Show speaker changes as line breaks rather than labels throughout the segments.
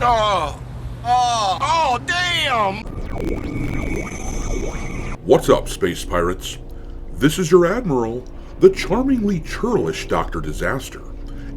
Oh, damn!
What's up, space pirates? This is your admiral, the charmingly churlish Dr. Disaster.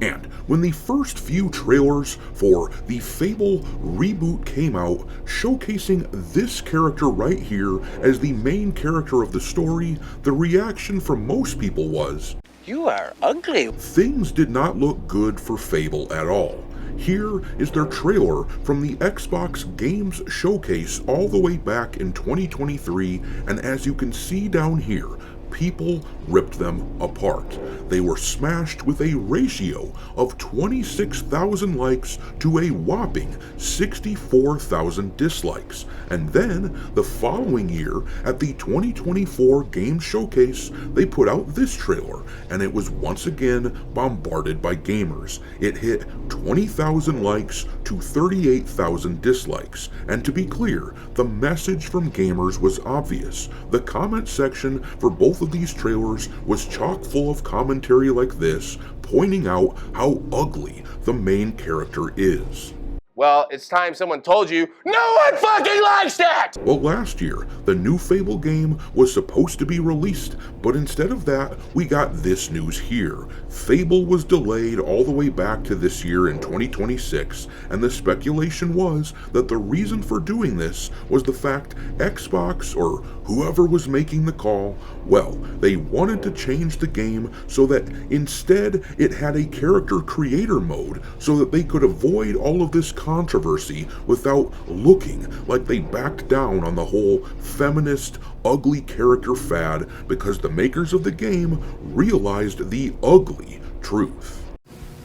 And when the first few trailers for the Fable reboot came out, showcasing this character right here as the main character of the story, the reaction from most people was,
"You are ugly."
Things did not look good for Fable at all. Here is their trailer from the Xbox Games Showcase all the way back in 2023, and as you can see down here, people ripped them apart. They were smashed with a ratio of 26,000 likes to a whopping 64,000 dislikes. And then, the following year, at the 2024 Game Showcase, they put out this trailer, and it was once again bombarded by gamers. It hit 20,000 likes to 38,000 dislikes. And to be clear, the message from gamers was obvious. The comment section for both of these trailers was chock full of commentary like this, pointing out how ugly the main character is.
Well, it's time someone told you, no one fucking likes that!
Well, last year, the new Fable game was supposed to be released, but instead of that, we got this news here. Fable was delayed all the way back to this year in 2026, and the speculation was that the reason for doing this was the fact Xbox, or whoever was making the call, well, they wanted to change the game so that instead it had a character creator mode so that they could avoid all of this controversy without looking like they backed down on the whole feminist, ugly character fad, because the makers of the game realized the ugly truth.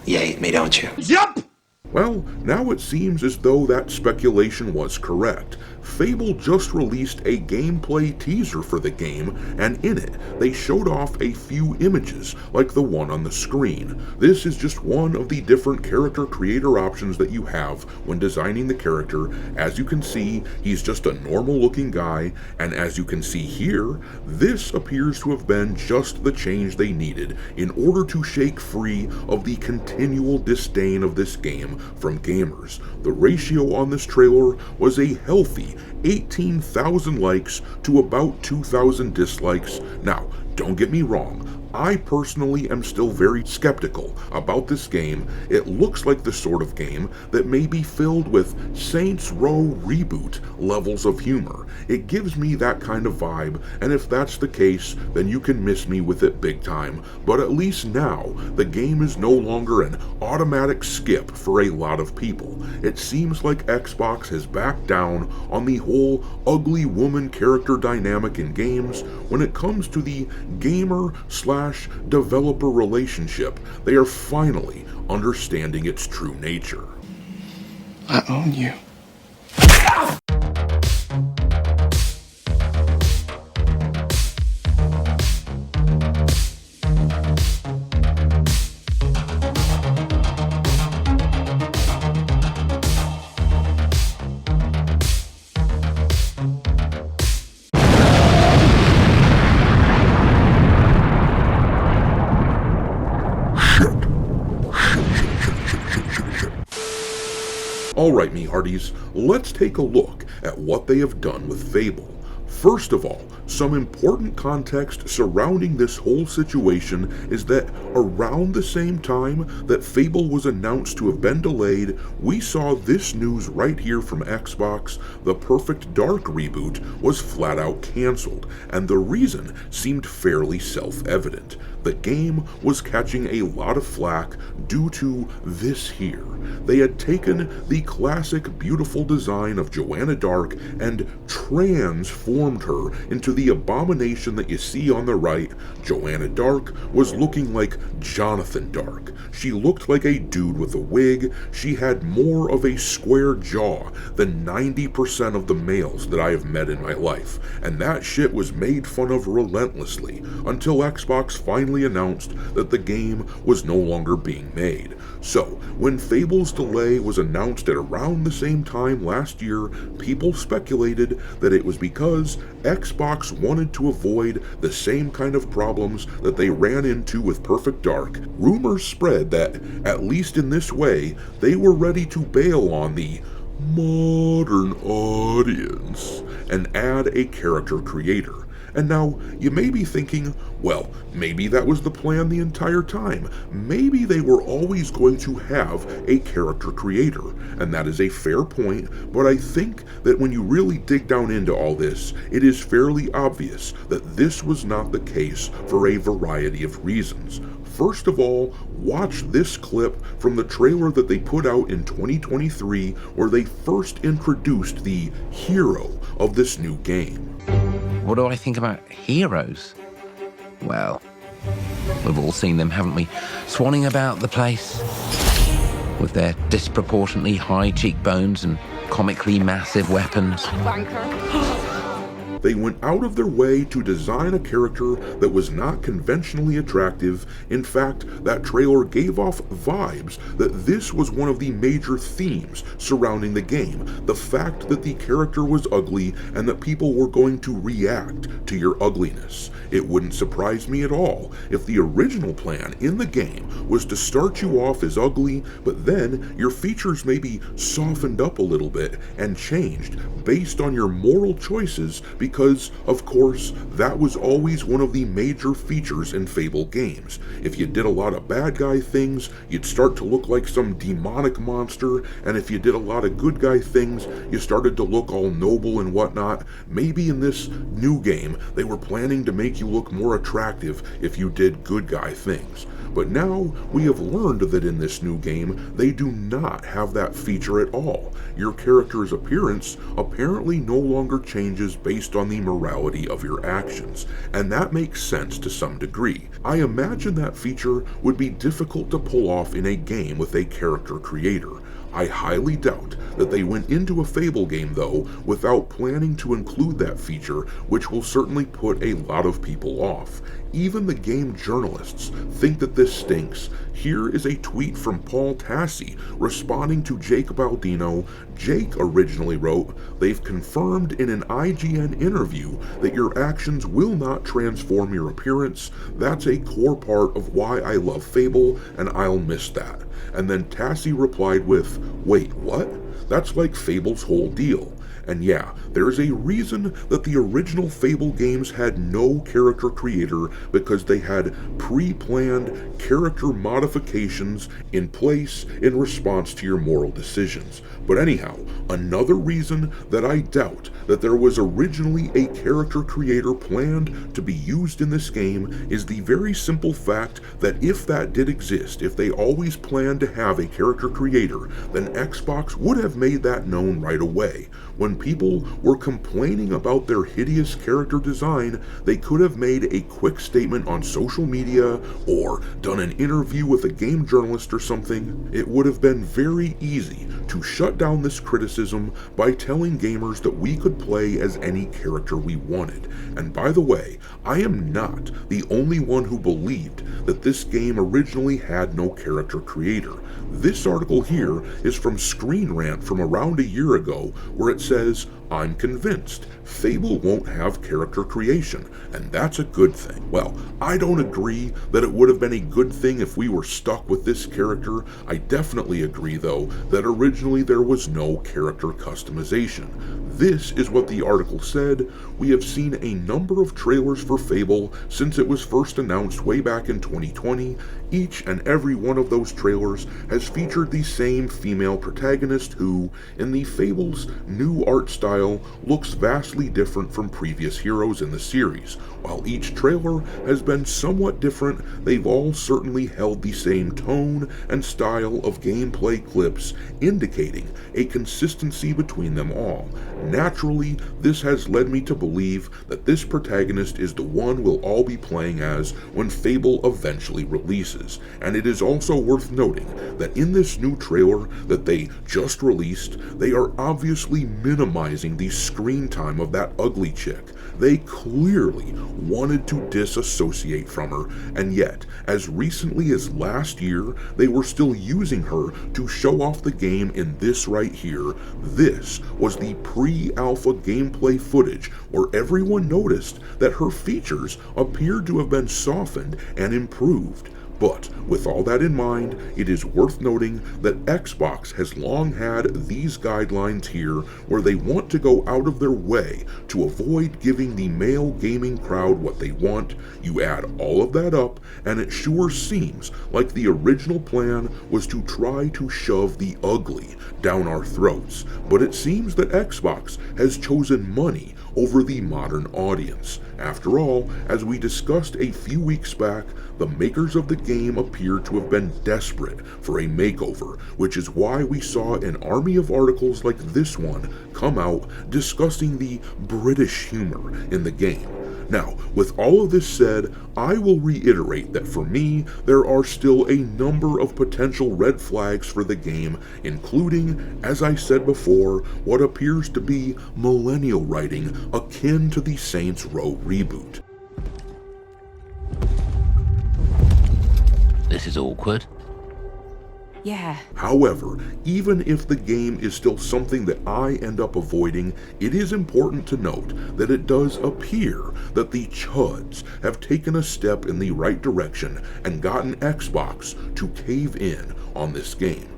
You hate me, don't you?
Yup!
Well, now it seems as though that speculation was correct. Fable just released a gameplay teaser for the game, and in it, they showed off a few images, like the one on the screen. This is just one of the different character creator options that you have when designing the character. As you can see, he's just a normal looking guy, and as you can see here, this appears to have been just the change they needed in order to shake free of the continual disdain of this game from gamers. The ratio on this trailer was a healthy 18,000 likes to about 2,000 dislikes. Now, don't get me wrong, I personally am still very skeptical about this game. It looks like the sort of game that may be filled with Saints Row reboot levels of humor. It gives me that kind of vibe, and if that's the case, then you can miss me with it big time. But at least now, the game is no longer an automatic skip for a lot of people. It seems like Xbox has backed down on the whole ugly woman character dynamic in games. When it comes to the gamer/developer relationship, they are finally understanding its true nature.
I own you.
Alright, me hearties, let's take a look at what they have done with Fable. First of all, some important context surrounding this whole situation is that around the same time that Fable was announced to have been delayed, we saw this news right here from Xbox. The Perfect Dark reboot was flat out cancelled, and the reason seemed fairly self-evident. The game was catching a lot of flack due to this here. They had taken the classic beautiful design of Joanna Dark and transformed her into the abomination that you see on the right. Joanna Dark was looking like Jonathan Dark. She looked like a dude with a wig. She had more of a square jaw than 90% of the males that I have met in my life, and that shit was made fun of relentlessly until Xbox finally announced that the game was no longer being made. So, when Fable's delay was announced at around the same time last year, people speculated that it was because Xbox Xbox wanted to avoid the same kind of problems that they ran into with Perfect Dark, rumors spread that, at least in this way, they were ready to bail on the modern audience and add a character creator. And now, you may be thinking, well, maybe that was the plan the entire time. Maybe they were always going to have a character creator. And that is a fair point, but I think that when you really dig down into all this, it is fairly obvious that this was not the case for a variety of reasons. First of all, watch this clip from the trailer that they put out in 2023 where they first introduced the hero of this new game.
What do I think about heroes? Well, we've all seen them, haven't we? Swanning about the place with their disproportionately high cheekbones and comically massive weapons.
They went out of their way to design a character that was not conventionally attractive. In fact, that trailer gave off vibes that this was one of the major themes surrounding the game. The fact that the character was ugly and that people were going to react to your ugliness. It wouldn't surprise me at all if the original plan in the game was to start you off as ugly, but then your features may be softened up a little bit and changed based on your moral choices, because, of course, that was always one of the major features in Fable games. If you did a lot of bad guy things, you'd start to look like some demonic monster, and if you did a lot of good guy things, you started to look all noble and whatnot. Maybe in this new game, they were planning to make you look more attractive if you did good guy things. But now, we have learned that in this new game, they do not have that feature at all. Your character's appearance apparently no longer changes based on the morality of your actions, and that makes sense to some degree. I imagine that feature would be difficult to pull off in a game with a character creator. I highly doubt that they went into a Fable game, though, without planning to include that feature, which will certainly put a lot of people off. Even the game journalists think that this stinks. Here is a tweet from Paul Tassi responding to Jake Baldino. Jake originally wrote, "They've confirmed in an IGN interview that your actions will not transform your appearance. That's a core part of why I love Fable, and I'll miss that." And then Tassi replied with, "Wait, what? That's like Fable's whole deal." And yeah, there's a reason that the original Fable games had no character creator, because they had pre-planned character modifications in place in response to your moral decisions. But anyhow, another reason that I doubt that there was originally a character creator planned to be used in this game is the very simple fact that if that did exist, if they always planned to have a character creator, then Xbox would have made that known right away. When people were complaining about their hideous character design, they could have made a quick statement on social media or done an interview with a game journalist or something. It would have been very easy to shut down this criticism by telling gamers that we could play as any character we wanted. And by the way, I am not the only one who believed that this game originally had no character creator. This article here is from Screen Rant from around a year ago, where it says, "I'm convinced Fable won't have character creation, and that's a good thing." Well, I don't agree that it would have been a good thing if we were stuck with this character. I definitely agree, though, that originally there was no character customization. This is what the article said. "We have seen a number of trailers for Fable since it was first announced way back in 2020. Each and every one of those trailers has featured the same female protagonist who, in the Fable's new art style, looks vastly different from previous heroes in the series. While each trailer has been somewhat different, they've all certainly held the same tone and style of gameplay clips, indicating a consistency between them all. Naturally, this has led me to believe that this protagonist is the one we'll all be playing as when Fable eventually releases. And it is also worth noting that in this new trailer that they just released, they are obviously minimizing watching the screen time of that ugly chick. They clearly wanted to disassociate from her, and yet, as recently as last year, they were still using her to show off the game in this right here. This was the pre-alpha gameplay footage where everyone noticed that her features appeared to have been softened and improved. But with all that in mind, it is worth noting that Xbox has long had these guidelines here where they want to go out of their way to avoid giving the male gaming crowd what they want. You add all of that up, and it sure seems like the original plan was to try to shove the ugly down our throats. But it seems that Xbox has chosen money over the modern audience. After all, as we discussed a few weeks back, the makers of the game appear to have been desperate for a makeover, which is why we saw an army of articles like this one come out discussing the British humor in the game. Now, with all of this said, I will reiterate that for me, there are still a number of potential red flags for the game, including, as I said before, what appears to be millennial writing akin to the Saints Row reboot.
This is awkward.
Yeah.
However, even if the game is still something that I end up avoiding, it is important to note that it does appear that the chuds have taken a step in the right direction and gotten Xbox to cave in on this game.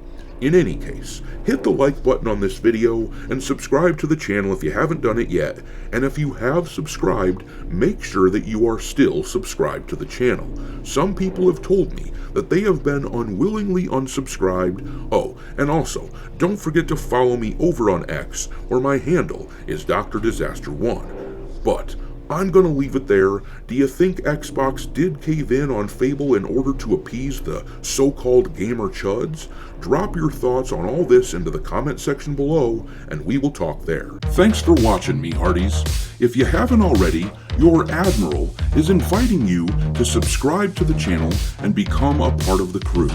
In any case, hit the like button on this video and subscribe to the channel if you haven't done it yet, and if you have subscribed, make sure that you are still subscribed to the channel. Some people have told me that they have been unwillingly unsubscribed. Oh, and also, don't forget to follow me over on X, where my handle is Dr. Disaster1. But I'm gonna leave it there. Do you think Xbox did cave in on Fable in order to appease the so-called gamer chuds? Drop your thoughts on all this into the comment section below, and we will talk there. Thanks for watching, me hearties. If you haven't already, your Admiral is inviting you to subscribe to the channel and become a part of the crew.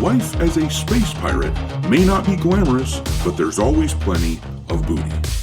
Life as a space pirate may not be glamorous, but there's always plenty of booty.